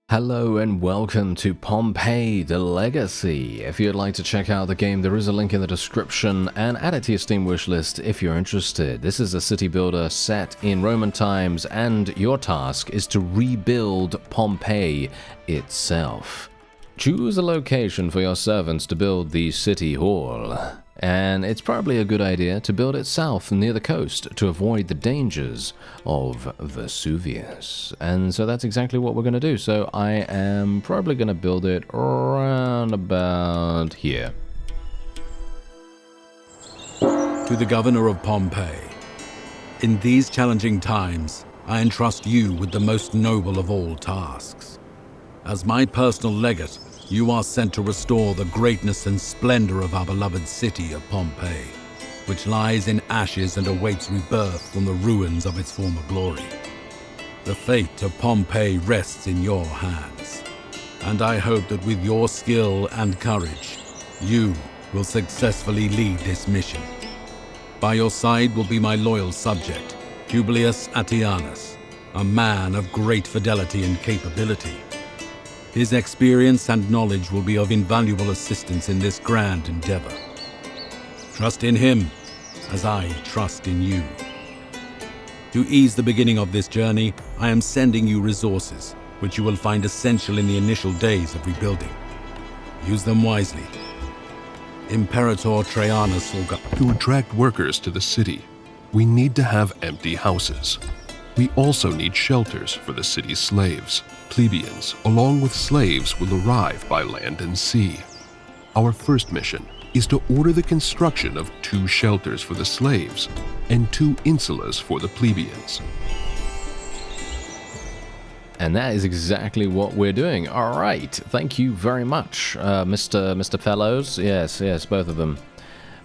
Hello and welcome to Pompeii, the Legacy. If you'd like to check out the game, there is a link in the description and add it to your Steam wishlist if you're interested. This is a city builder set in Roman times and your task is to rebuild Pompeii itself. Choose a location for your servants to build the city hall. And it's probably a good idea to build it south near the coast to avoid the dangers of Vesuvius. And so that's exactly what we're going to do. So I am probably going to build it around about here. To the governor of Pompeii, in these challenging times, I entrust you with the most noble of all tasks. As my personal legate, you are sent to restore the greatness and splendor of our beloved city of Pompeii, which lies in ashes and awaits rebirth from the ruins of its former glory. The fate of Pompeii rests in your hands, and I hope that with your skill and courage, you will successfully lead this mission. By your side will be my loyal subject, Publius Attianus, a man of great fidelity and capability. His experience and knowledge will be of invaluable assistance in this grand endeavor. Trust in him, as I trust in you. To ease the beginning of this journey, I am sending you resources, which you will find essential in the initial days of rebuilding. Use them wisely. Imperator Trajanus will go. To attract workers to the city, we need to have empty houses. We also need shelters for the city's slaves. Plebeians, along with slaves, will arrive by land and sea. Our first mission is to order the construction of 2 shelters for the slaves and 2 insulas for the plebeians. And that is exactly what we're doing. All right. Thank you very much, Mr. Fellows. Yes, both of them.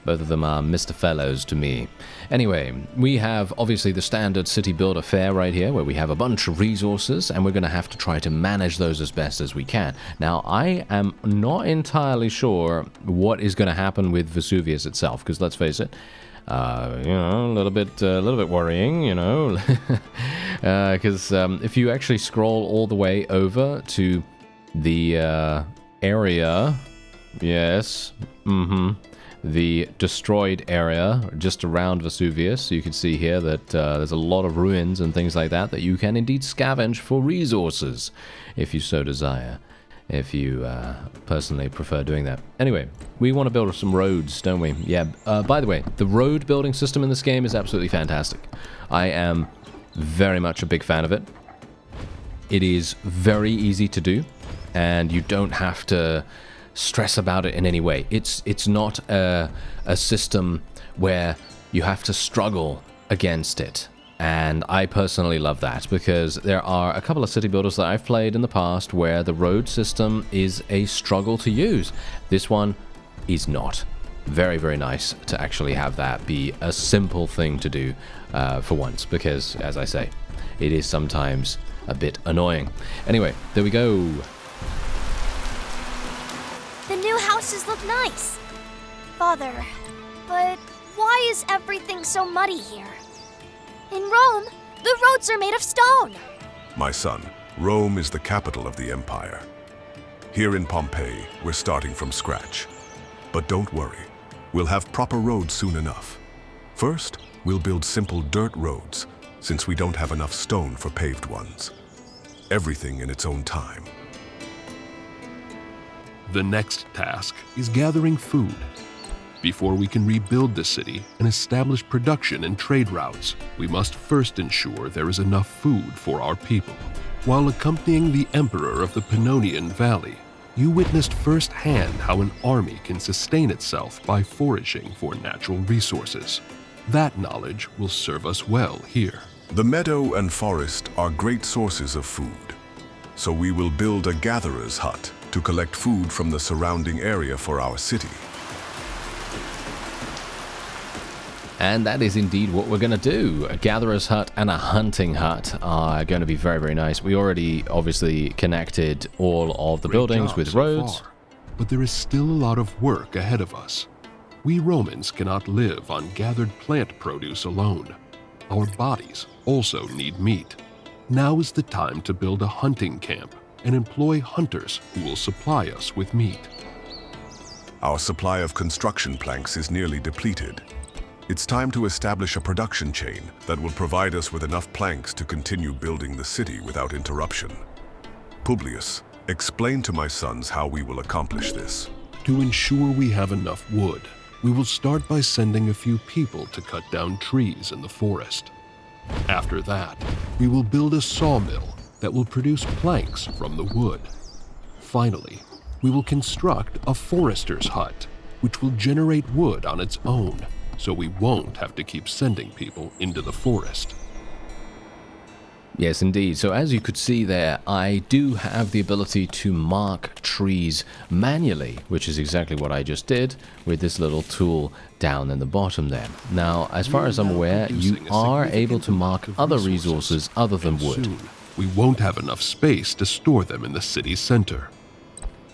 Both of them are Mr. Fellows to me. Anyway, we have obviously the standard city builder fare right here, where we have a bunch of resources, and we're going to have to try to manage those as best as we can. Now, I am not entirely sure what is going to happen with Vesuvius itself, because let's face it, a little bit worrying, because if you actually scroll all the way over to the area, yes, the destroyed area just around Vesuvius. You can see here that there's a lot of ruins and things like that you can indeed scavenge for resources if you so desire, if you personally prefer doing that. Anyway, we want to build some roads, don't we? Yeah, by the way, the road building system in this game is absolutely fantastic. I am very much a big fan of it. It is very easy to do, and you don't have to stress about it in any way. It's not a system where you have to struggle against it. And I personally love that, because there are a couple of city builders that I've played in the past where the road system is a struggle to use. This one is not. Very, very nice to actually have that be a simple thing to do for once, because, as I say, it is sometimes a bit annoying. Anyway, there we go. The new houses look nice. Father, but why is everything so muddy here? In Rome, the roads are made of stone. My son, Rome is the capital of the empire. Here in Pompeii, we're starting from scratch. But don't worry, we'll have proper roads soon enough. First, we'll build simple dirt roads, since we don't have enough stone for paved ones. Everything in its own time. The next task is gathering food. Before we can rebuild the city and establish production and trade routes, we must first ensure there is enough food for our people. While accompanying the emperor of the Pannonian Valley, you witnessed firsthand how an army can sustain itself by foraging for natural resources. That knowledge will serve us well here. The meadow and forest are great sources of food, so we will build a gatherer's hut to collect food from the surrounding area for our city. And that is indeed what we're going to do. A gatherer's hut and a hunting hut are going to be very, very nice. We already obviously connected all of the buildings with roads. So far, but there is still a lot of work ahead of us. We Romans cannot live on gathered plant produce alone. Our bodies also need meat. Now is the time to build a hunting camp and employ hunters who will supply us with meat. Our supply of construction planks is nearly depleted. It's time to establish a production chain that will provide us with enough planks to continue building the city without interruption. Publius, explain to my sons how we will accomplish this. To ensure we have enough wood, we will start by sending a few people to cut down trees in the forest. After that, we will build a sawmill that will produce planks from the wood. Finally, we will construct a forester's hut, which will generate wood on its own, so we won't have to keep sending people into the forest. Yes, indeed. So as you could see there, I do have the ability to mark trees manually, which is exactly what I just did with this little tool down in the bottom there. Now, as far as I'm aware, you are able to mark other resources other than wood. Soon, we won't have enough space to store them in the city's center.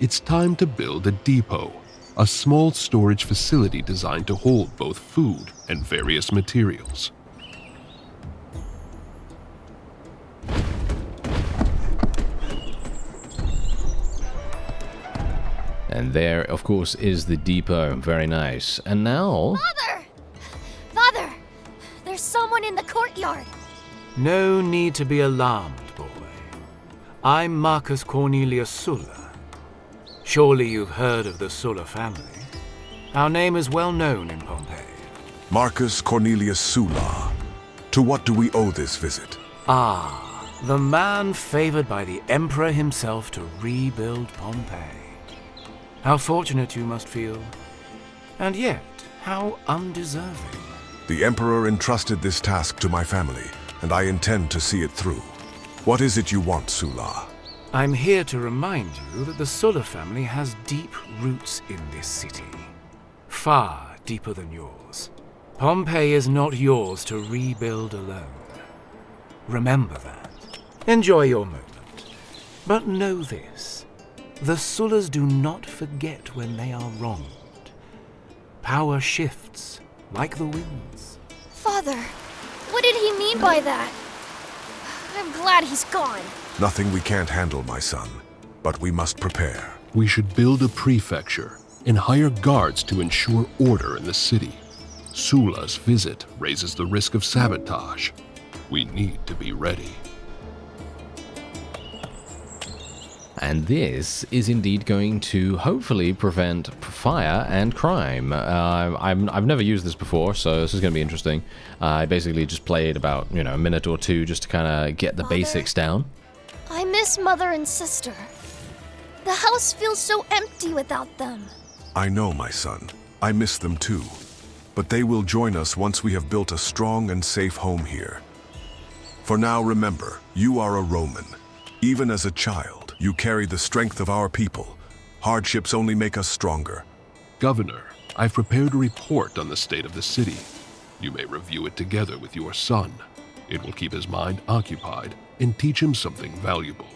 It's time to build a depot, a small storage facility designed to hold both food and various materials. And there, of course, is the depot. Very nice. And now... Father! Father! There's someone in the courtyard. No need to be alarmed, boy. I'm Marcus Cornelius Sulla. Surely you've heard of the Sulla family. Our name is well known in Pompeii. Marcus Cornelius Sulla. To what do we owe this visit? Ah, the man favored by the Emperor himself to rebuild Pompeii. How fortunate you must feel. And yet, how undeserving. The Emperor entrusted this task to my family, and I intend to see it through. What is it you want, Sulla? I'm here to remind you that the Sulla family has deep roots in this city. Far deeper than yours. Pompeii is not yours to rebuild alone. Remember that. Enjoy your moment. But know this. The Sullas do not forget when they are wronged. Power shifts, like the winds. Father, what did he mean by that? I'm glad he's gone. Nothing we can't handle, my son. But we must prepare. We should build a prefecture and hire guards to ensure order in the city. Sulla's visit raises the risk of sabotage. We need to be ready. And this is indeed going to hopefully prevent fire and crime. I've never used this before, so this is going to be interesting. I basically just played about, a minute or two just to kind of get the basics down. I miss Mother and Sister. The house feels so empty without them. I know, my son. I miss them too. But they will join us once we have built a strong and safe home here. For now, remember, you are a Roman. Even as a child, you carry the strength of our people. Hardships only make us stronger. Governor, I've prepared a report on the state of the city. You may review it together with your son. It will keep his mind occupied and teach him something valuable.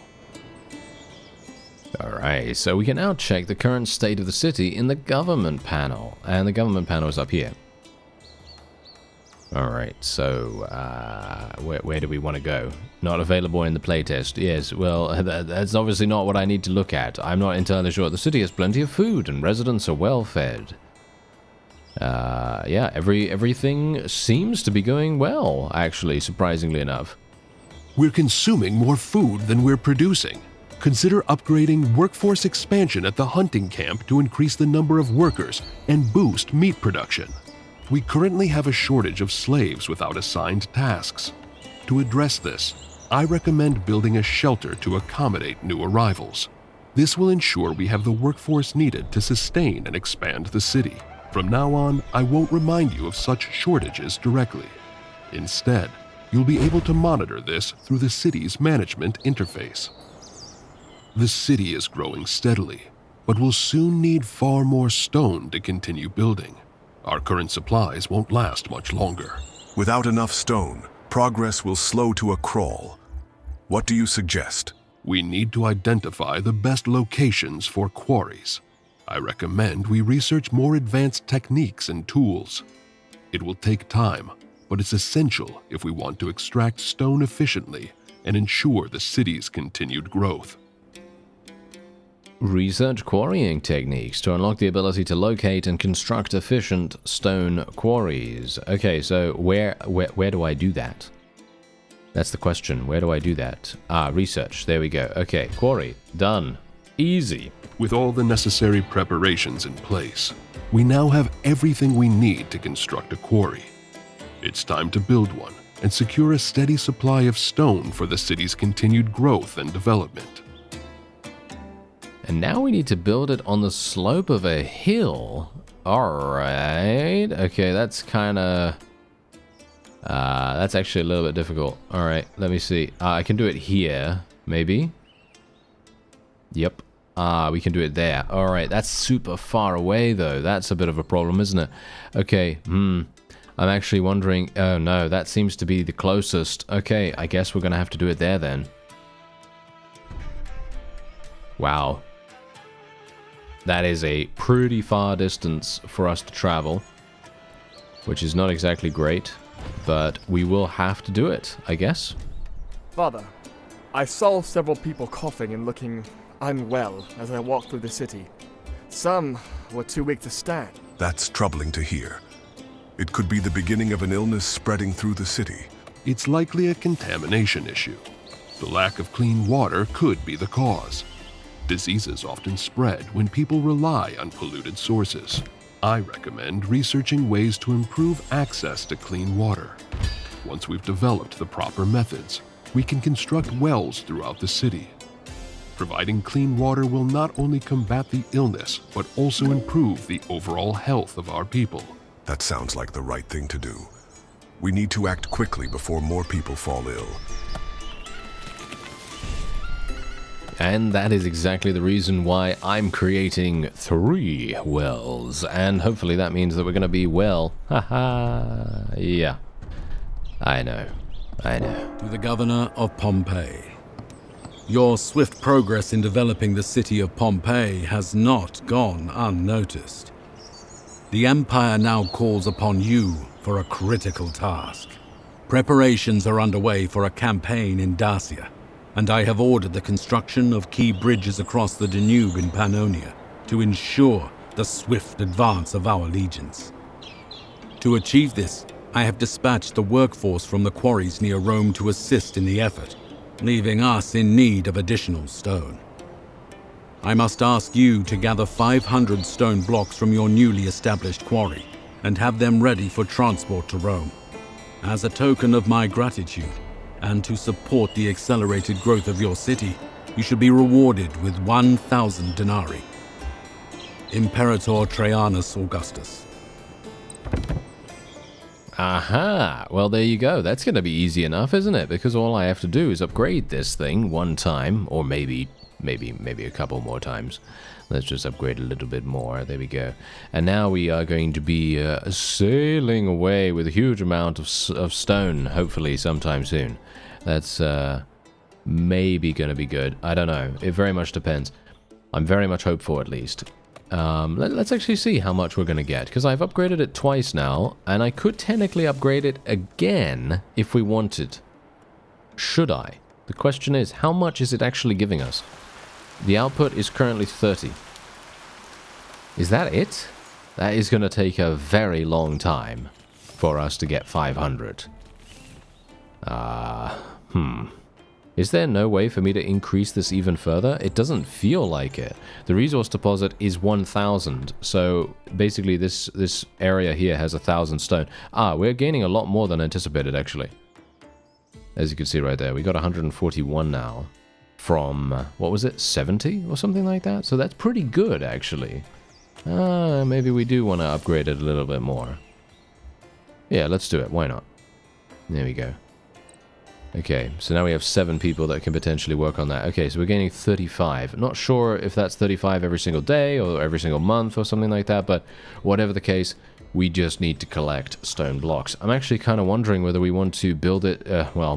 Alright, so we can now check the current state of the city in the government panel. And the government panel is up here. Alright, so where do we want to go? Not available in the playtest. Yes, well, that's obviously not what I need to look at. I'm not entirely sure. The city has plenty of food and residents are well fed. Yeah, everything seems to be going well, actually, surprisingly enough. We're consuming more food than we're producing. Consider upgrading workforce expansion at the hunting camp to increase the number of workers and boost meat production. We currently have a shortage of slaves without assigned tasks. To address this, I recommend building a shelter to accommodate new arrivals. This will ensure we have the workforce needed to sustain and expand the city. From now on, I won't remind you of such shortages directly. Instead, you'll be able to monitor this through the city's management interface. The city is growing steadily, but will soon need far more stone to continue building. Our current supplies won't last much longer. Without enough stone, progress will slow to a crawl. What do you suggest? We need to identify the best locations for quarries. I recommend we research more advanced techniques and tools. It will take time, but it's essential if we want to extract stone efficiently and ensure the city's continued growth. Research quarrying techniques to unlock the ability to locate and construct efficient stone quarries. Okay, so where do I do that? That's the question. Where do I do that? Ah, research. There we go. Okay, quarry. Done. Easy. With all the necessary preparations in place, we now have everything we need to construct a quarry. It's time to build one and secure a steady supply of stone for the city's continued growth and development. And now we need to build it on the slope of a hill. Alright. Okay, that's kind of... that's actually a little bit difficult. Alright, let me see. I can do it here, maybe. Yep. We can do it there. Alright, that's super far away, though. That's a bit of a problem, isn't it? Okay, I'm actually wondering... Oh, no, that seems to be the closest. Okay, I guess we're going to have to do it there, then. Wow. That is a pretty far distance for us to travel, which is not exactly great, but we will have to do it, I guess. Father, I saw several people coughing and looking unwell as I walked through the city. Some were too weak to stand. That's troubling to hear. It could be the beginning of an illness spreading through the city. It's likely a contamination issue. The lack of clean water could be the cause. Diseases often spread when people rely on polluted sources. I recommend researching ways to improve access to clean water. Once we've developed the proper methods, we can construct wells throughout the city. Providing clean water will not only combat the illness, but also improve the overall health of our people. That sounds like the right thing to do. We need to act quickly before more people fall ill. And that is exactly the reason why I'm creating 3 wells. And hopefully that means that we're going to be well. Haha. Yeah. I know. To the governor of Pompeii. Your swift progress in developing the city of Pompeii has not gone unnoticed. The Empire now calls upon you for a critical task. Preparations are underway for a campaign in Dacia, and I have ordered the construction of key bridges across the Danube in Pannonia to ensure the swift advance of our legions. To achieve this, I have dispatched the workforce from the quarries near Rome to assist in the effort, leaving us in need of additional stone. I must ask you to gather 500 stone blocks from your newly established quarry and have them ready for transport to Rome. As a token of my gratitude, and to support the accelerated growth of your city, you should be rewarded with 1,000 denarii. Imperator Trajanus Augustus. Aha! Well, there you go. That's going to be easy enough, isn't it? Because all I have to do is upgrade this thing one time, or maybe a couple more times. Let's just upgrade a little bit more. There we go. And now we are going to be sailing away with a huge amount of stone, hopefully sometime soon. That's maybe going to be good. I don't know. It very much depends. I'm very much hopeful, at least. Let's actually see how much we're going to get, because I've upgraded it twice now, and I could technically upgrade it again if we wanted. Should I? The question is, how much is it actually giving us? The output is currently 30. Is that it? That is going to take a very long time for us to get 500. Is there no way for me to increase this even further? It doesn't feel like it. The resource deposit is 1,000, so basically this area here has 1,000 stone. We're gaining a lot more than anticipated, actually. As you can see right there, we got 141 now from, what was it, 70 or something like that? So that's pretty good, actually. Maybe we do want to upgrade it a little bit more. Yeah, let's do it. Why not? There we go. Okay, so now we have 7 people that can potentially work on that. Okay, so we're gaining 35. Not sure if that's 35 every single day or every single month or something like that, but whatever the case, we just need to collect stone blocks. I'm actually kind of wondering whether we want to build it,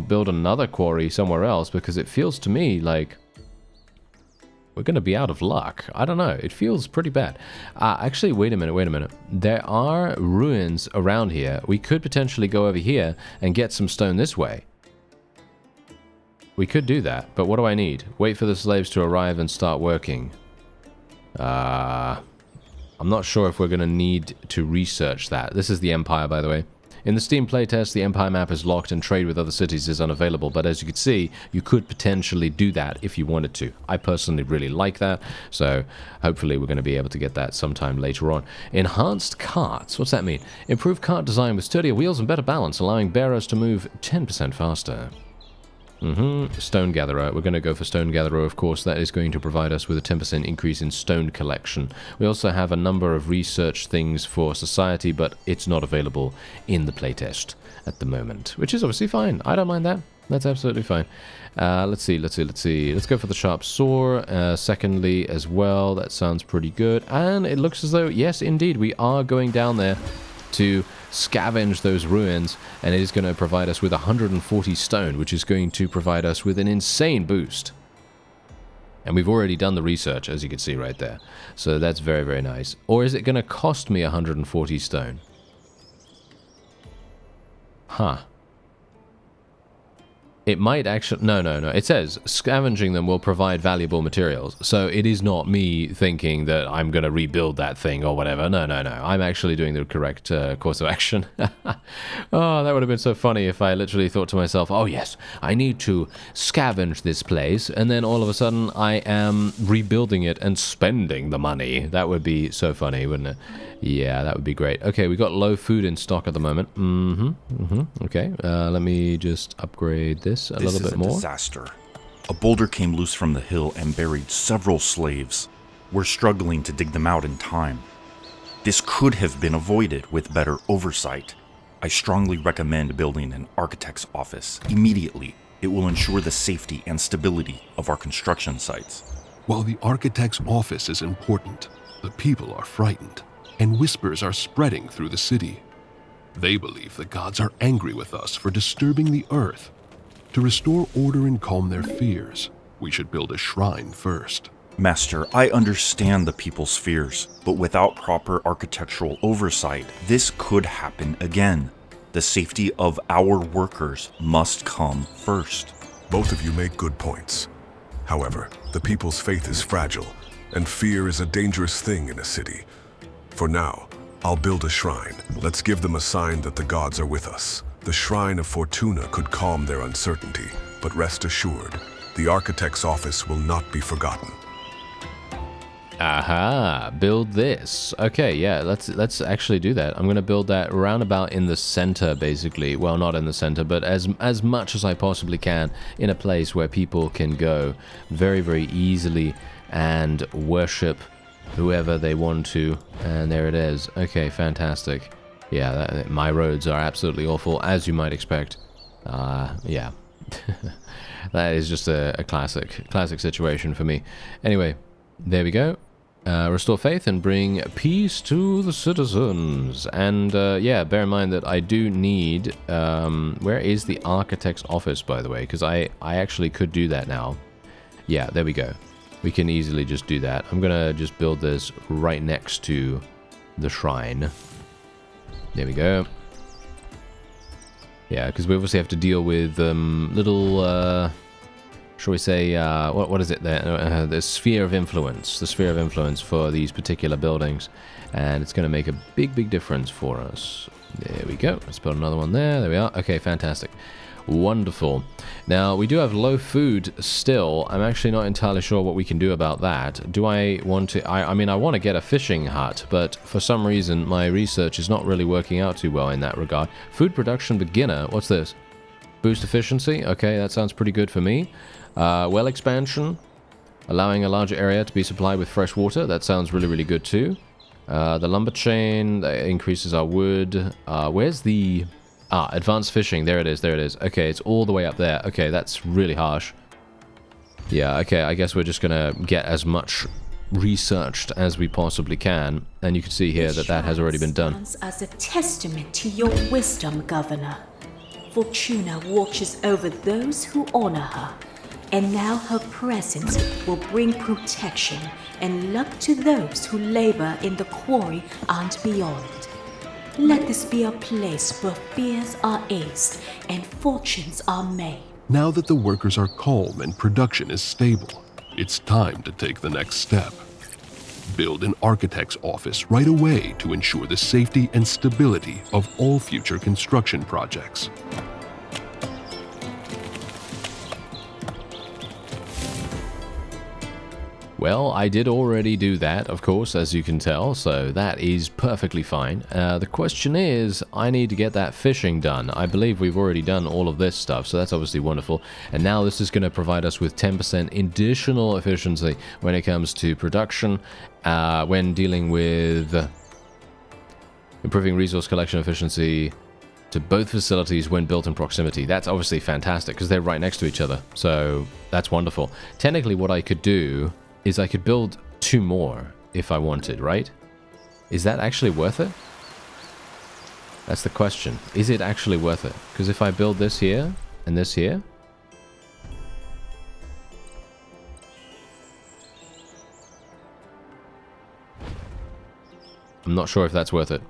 build another quarry somewhere else, because it feels to me like we're going to be out of luck. I don't know. It feels pretty bad. Actually, wait a minute. There are ruins around here. We could potentially go over here and get some stone this way. We could do that, but what do I need? Wait for the slaves to arrive and start working. I'm not sure if we're going to need to research that. This is the Empire, by the way. In the Steam playtest, the Empire map is locked and trade with other cities is unavailable, but as you can see, you could potentially do that if you wanted to. I personally really like that, so hopefully we're going to be able to get that sometime later on. Enhanced carts, what's that mean? Improved cart design with sturdier wheels and better balance, allowing bearers to move 10% faster. Stone Gatherer. We're going to go for Stone Gatherer, of course. That is going to provide us with a 10% increase in stone collection. We also have a number of research things for society, but it's not available in the playtest at the moment, which is obviously fine. I don't mind that. That's absolutely fine. Let's see. Let's go for the Sharp Saw. Secondly, as well. That sounds pretty good. And it looks as though, yes, indeed, we are going down there to scavenge those ruins, and it is going to provide us with 140 stone, which is going to provide us with an insane boost. And we've already done the research, as you can see right there. So that's very, very nice. Or is it going to cost me 140 stone? Huh. It might actually... No. It says scavenging them will provide valuable materials. So it is not me thinking that I'm going to rebuild that thing or whatever. No. I'm actually doing the correct course of action. Oh, that would have been so funny if I literally thought to myself, oh yes, I need to scavenge this place. And then all of a sudden I am rebuilding it and spending the money. That would be so funny, wouldn't it? Yeah, that would be great. Okay, we got low food in stock at the moment. Okay, let me just upgrade this a little bit more. This is a disaster. A boulder came loose from the hill and buried several slaves. We're struggling to dig them out in time. This could have been avoided with better oversight. I strongly recommend building an architect's office immediately. It will ensure the safety and stability of our construction sites. While the architect's office is important, the people are frightened, and whispers are spreading through the city. They believe the gods are angry with us for disturbing the earth. To restore order and calm their fears, we should build a shrine first. Master, I understand the people's fears, but without proper architectural oversight, this could happen again. The safety of our workers must come first. Both of you make good points. However, the people's faith is fragile, and fear is a dangerous thing in a city. For now, I'll build a shrine. Let's give them a sign that the gods are with us. The Shrine of Fortuna could calm their uncertainty, but rest assured, the architect's office will not be forgotten. Aha, build this. Okay, yeah, let's actually do that. I'm going to build that roundabout in the center, basically. Well, not in the center, but as much as I possibly can in a place where people can go very, very easily and worship whoever they want to. And there it is. Okay, fantastic. Yeah, my roads are absolutely awful, as you might expect. Yeah. That is just a classic situation for me. Anyway, there we go. Restore faith and bring peace to the citizens. And yeah, bear in mind that I do need... where is the architect's office, by the way? Because I actually could do that now. Yeah, there we go. We can easily just do that. I'm going to just build this right next to the shrine. There we go. Yeah, because we obviously have to deal with little... shall we say, what is it there? The sphere of influence. The sphere of influence for these particular buildings. And it's going to make a big difference for us. There we go. Let's put another one there. There we are. Okay, fantastic. Wonderful. Now, we do have low food still. I'm actually not entirely sure what we can do about that. Do I want to... I mean, I want to get a fishing hut, but for some reason, my research is not really working out too well in that regard. Food production beginner. What's this? Boost efficiency? Okay, that sounds pretty good for me. Well expansion, allowing a larger area to be supplied with fresh water. That sounds really good too. The lumber chain, that increases our wood. Where's the... advanced fishing. There it is. Okay, it's all the way up there. Okay, that's really harsh. Yeah, okay, I guess we're just gonna get as much researched as we possibly can. And you can see here that that has already been done. As a testament to your wisdom, Governor. Fortuna watches over those who honor her. And now her presence will bring protection and luck to those who labor in the quarry and beyond. Let this be a place where fears are aced and fortunes are made. Now that the workers are calm and production is stable, it's time to take the next step. Build an architect's office right away to ensure the safety and stability of all future construction projects. Well, I did already do that, of course, as you can tell, so that is perfectly fine. The question is, I need to get that fishing done. I believe we've already done all of this stuff, so that's obviously wonderful. And now this is going to provide us with 10% additional efficiency when it comes to production, when dealing with improving resource collection efficiency to both facilities when built in proximity. That's obviously fantastic, because they're right next to each other, so that's wonderful. Technically, what I could do is I could build 2 more if I wanted, right? Is that actually worth it? That's the question. Is it actually worth it? Because if I build this here and this here, I'm not sure if that's worth it.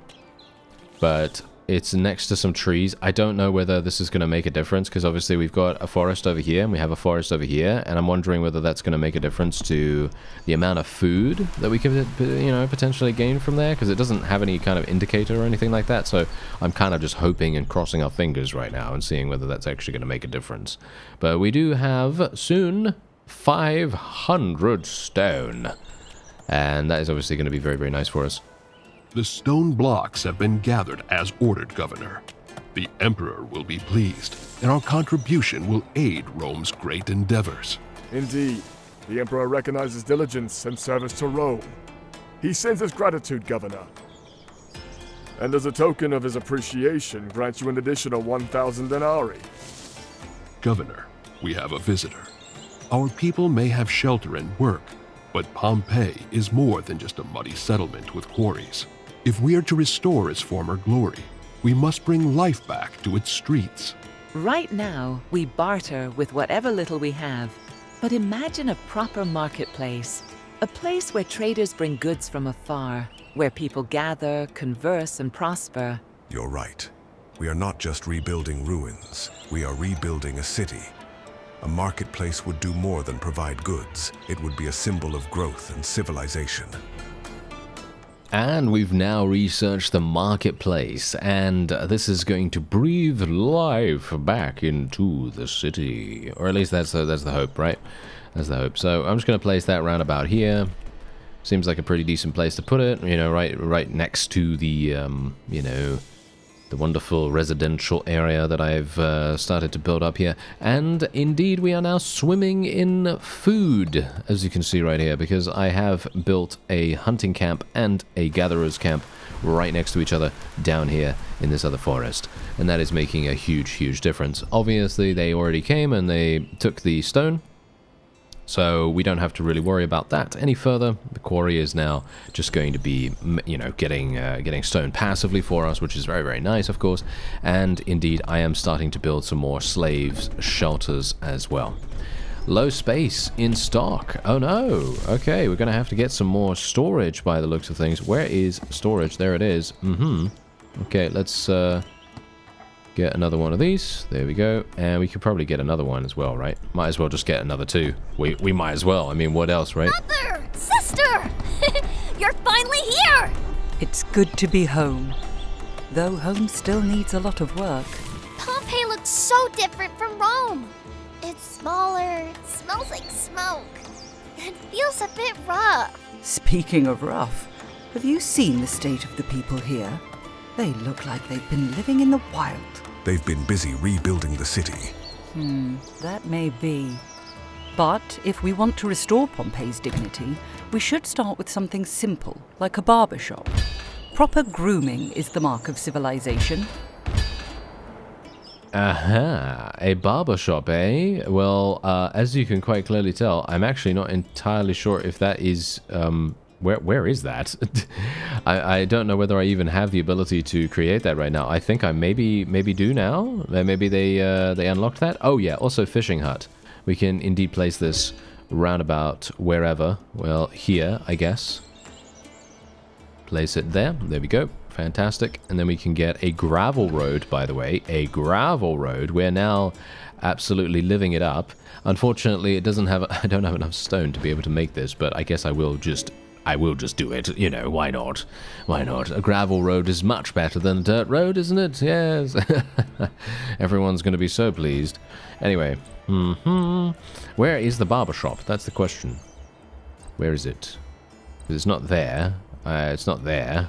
But it's next to some trees. I don't know whether this is going to make a difference, because obviously we've got a forest over here and we have a forest over here, and I'm wondering whether that's going to make a difference to the amount of food that we could, you know, potentially gain from there, because it doesn't have any kind of indicator or anything like that. So I'm kind of just hoping and crossing our fingers right now and seeing whether that's actually going to make a difference. But we do have soon 500 stone, and that is obviously going to be very, very nice for us. The stone blocks have been gathered as ordered, Governor. The Emperor will be pleased, and our contribution will aid Rome's great endeavors. Indeed, the Emperor recognizes diligence and service to Rome. He sends his gratitude, Governor. And as a token of his appreciation, grants you an additional 1,000 denarii. Governor, we have a visitor. Our people may have shelter and work, but Pompeii is more than just a muddy settlement with quarries. If we are to restore its former glory, we must bring life back to its streets. Right now, we barter with whatever little we have. But imagine a proper marketplace. A place where traders bring goods from afar, where people gather, converse, and prosper. You're right. We are not just rebuilding ruins. We are rebuilding a city. A marketplace would do more than provide goods. It would be a symbol of growth and civilization. And we've now researched the marketplace, and this is going to breathe life back into the city. Or at least that's the hope, right? That's the hope. So I'm just going to place that round about here. Seems like a pretty decent place to put it, you know, right next to the, you know, the wonderful residential area that I've started to build up here. And indeed, we are now swimming in food, as you can see right here, because I have built a hunting camp and a gatherer's camp right next to each other down here in this other forest. And that is making a huge, huge difference. Obviously, they already came and they took the stone, so we don't have to really worry about that any further. The quarry is now just going to be, you know, getting stone passively for us, which is very, very nice, of course. And indeed, I am starting to build some more slaves' shelters as well. Low space in stock. Oh no. Okay, we're going to have to get some more storage by the looks of things. Where is storage? There it is. Okay, let's get another one of these. There we go. And we could probably get another one as well, right? Might as well just get another 2. We might as well. I mean, what else, right? Mother! Sister! You're finally here! It's good to be home. Though home still needs a lot of work. Pompeii looks so different from Rome. It's smaller, smells like smoke, and feels a bit rough. Speaking of rough, have you seen the state of the people here? They look like they've been living in the wild. They've been busy rebuilding the city. That may be. But if we want to restore Pompeii's dignity, we should start with something simple, like a barber shop. Proper grooming is the mark of civilization. Aha, a barber shop, eh? Well, as you can quite clearly tell, I'm actually not entirely sure if that is, where is that? I don't know whether I even have the ability to create that right now. I think I maybe do now. Maybe they unlocked that. Oh yeah, also fishing hut. We can indeed place this roundabout wherever. Well, here, I guess. Place it there. There we go. Fantastic. And then we can get a gravel road, by the way. A gravel road. We're now absolutely living it up. Unfortunately, it doesn't have... I don't have enough stone to be able to make this, but I guess I will just I will just do it. You know, why not? Why not? A gravel road is much better than a dirt road, isn't it? Yes. Everyone's going to be so pleased. Anyway. Where is the barber shop? That's the question. Where is it? It's not there. It's not there.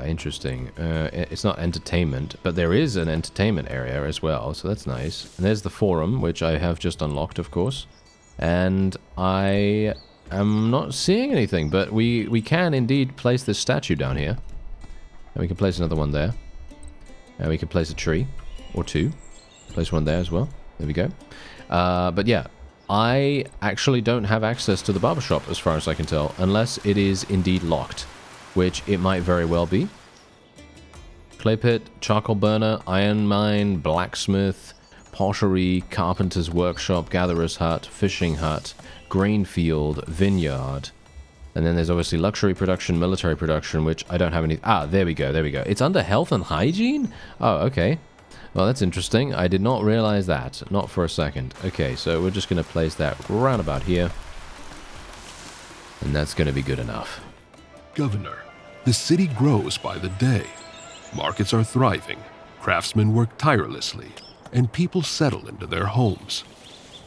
Interesting. It's not entertainment, but there is an entertainment area as well, so that's nice. And there's the forum, which I have just unlocked, of course. And I am not seeing anything, but we can indeed place this statue down here. And we can place another one there. And we can place a tree or two. Place one there as well. There we go. But yeah, I actually don't have access to the barbershop as far as I can tell, unless it is indeed locked, which it might very well be. Clay pit, charcoal burner, iron mine, blacksmith, pottery, carpenter's workshop, gatherer's hut, fishing hut, grain field, vineyard. And then there's obviously luxury production, military production, which I don't have any... there we go, there we go. It's under health and hygiene? Oh, okay. Well, that's interesting. I did not realize that. Not for a second. Okay, so we're just going to place that round about here. And that's going to be good enough. Governor, the city grows by the day. Markets are thriving, craftsmen work tirelessly, and people settle into their homes.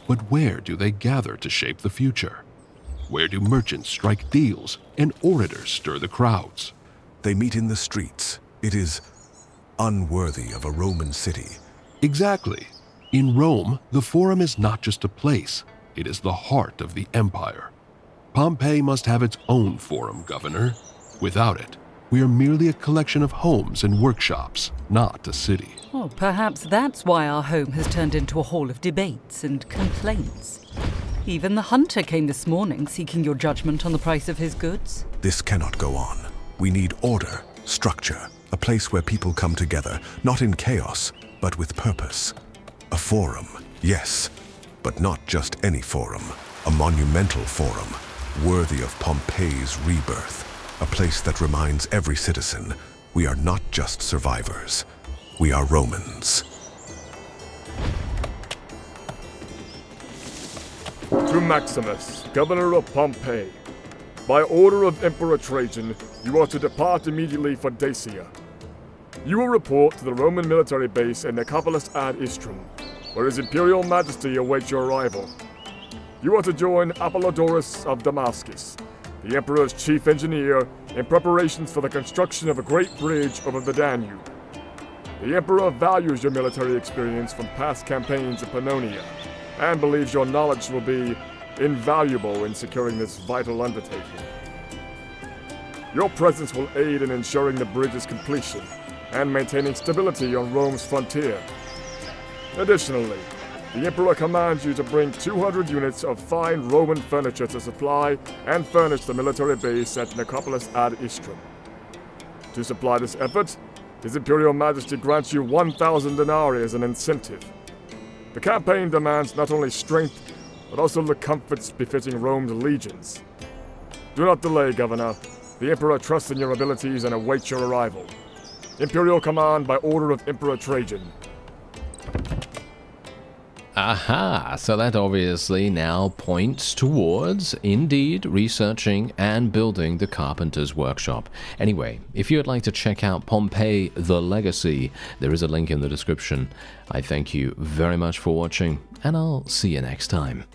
But where do they gather to shape the future? Where do merchants strike deals and orators stir the crowds? They meet in the streets. It is unworthy of a Roman city. Exactly. In Rome, the Forum is not just a place, it is the heart of the empire. Pompeii must have its own Forum, Governor. Without it, we are merely a collection of homes and workshops, not a city. Well, perhaps that's why our home has turned into a hall of debates and complaints. Even the hunter came this morning seeking your judgment on the price of his goods. This cannot go on. We need order, structure, a place where people come together, not in chaos, but with purpose. A forum, yes, but not just any forum. A monumental forum, worthy of Pompeii's rebirth. A place that reminds every citizen, we are not just survivors. We are Romans. To Maximus, governor of Pompeii. By order of Emperor Trajan, you are to depart immediately for Dacia. You will report to the Roman military base in Nicopolis ad Istrum, where His Imperial Majesty awaits your arrival. You are to join Apollodorus of Damascus, the Emperor's chief engineer, in preparations for the construction of a great bridge over the Danube. The Emperor values your military experience from past campaigns in Pannonia, and believes your knowledge will be invaluable in securing this vital undertaking. Your presence will aid in ensuring the bridge's completion and maintaining stability on Rome's frontier. Additionally, the Emperor commands you to bring 200 units of fine Roman furniture to supply and furnish the military base at Nicopolis ad Istrum. To supply this effort, His Imperial Majesty grants you 1,000 denarii as an incentive. The campaign demands not only strength, but also the comforts befitting Rome's legions. Do not delay, Governor. The Emperor trusts in your abilities and awaits your arrival. Imperial command by order of Emperor Trajan. Aha, so that obviously now points towards, indeed, researching and building the Carpenter's Workshop. Anyway, if you would like to check out Pompeii The Legacy, there is a link in the description. I thank you very much for watching, and I'll see you next time.